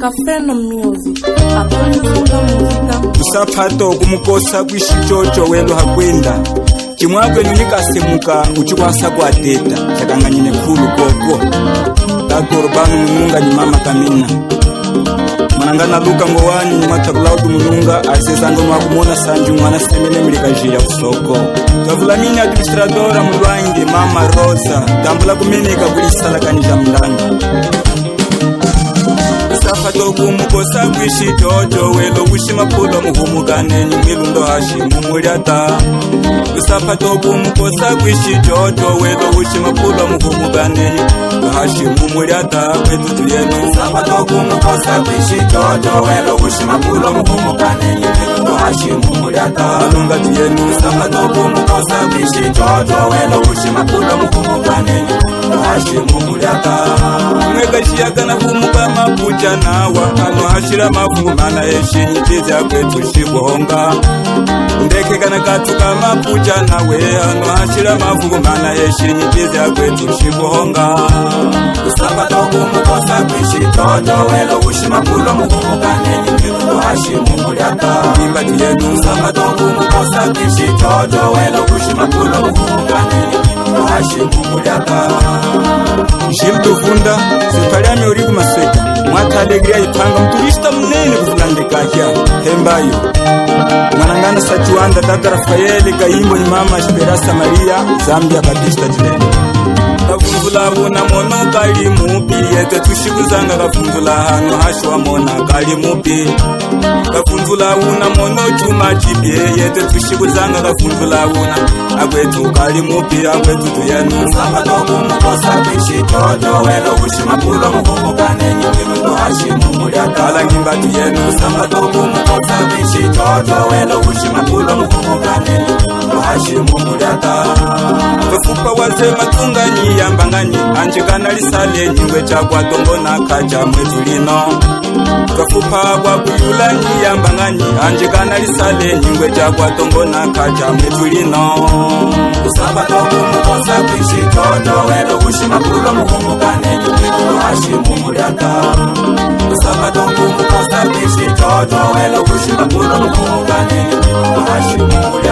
Kafeno music. Apamuka muzika. Usapato kumukosa kwishichocho welo hakwenda. Chimwakwe nunikasemuka uchikwasa kwa teta. Chakanganyine kulu koko. Takorobanu mununga ni mama kamina. Manangana luka ngowani mwatabulaudu mununga. Arisezango mwakumona sanju mwana semene mlikajia kusoko. Kavulamini administradora mulwange mama Rosa. Tambula kumeneka kulisala kanija mndanga. Usapato kumukosa kwishichocho welo wishima pulo muhumugane ni mwilundo hashi mumuliata. Usapato kumukosa kwishichocho welo wishima pulo muhumugane ni hashi mumuliata kwetu tulienu. Usapato kumukosa kwishichocho welo wishima pulo muhumugane ni mwilundo hashi mumuliata alunga tulienu. Usapato kumukosa kwishichocho welo wishima pulo muhumugane ni hashi mumuliata mwega shiagana humuka mapucha nawa ano hashira mafumana yeshinyi tiza kwetu shibonga ndeke kana katuka mapucha nawe ano hashira mafumana yeshinyi tiza kwetu shibonga. Usapato kumukosa kwishichocho welo wishima pulo muhumugane ni mwilundo hashi mumuliata imba tuyenu. Usapato kumukosa kwishichocho welo wishima pulo muhumugane ni mwilundo hashi mumuliata Jildo Funda, Zipaliame Urigu Masweka, Mwata Alegria Ipanga, Mturista mnene kufulande kahia, Hembayo. Mwanangana Sachuanda, Tata Rafaeli, Kaimbo ni Mama Esperanza Maria, Zambia Batista Jilene. Kafunzula una mono kali mupi, yete tushikuzanga kafunzula hano hashwa mona kali mupi. Kafunzula una mono chuma chipie, yete tushikuzanga kafunzula una agwetu kali mupi, agwetu tuyenu. Usapato kumukosa kwishichocho welo wishima pulo muhumugane ni mwilundo hashi mumuliata Kala ngimba tuyenu. Usapato kumukosa kwishichocho welo wishima pulo muhumugane ni mwilundo hashi mumuliata Kafupa waze matunganyi yambangani anjikana lisale nyingwe chakwa tongo na kaja mwetu lino. Kafupa wakuyulanyi yambangani anjikana lisale nyingwe chakwa tongo na kaja mwetu lino. Usapato kumukosa kwishichocho welo wishima pulo muhumugane ni mwilundo hashi mumuliata Usapato kumukosa kwishichocho welo wishima pulo muhumugane ni mwilundo hashi mumuliata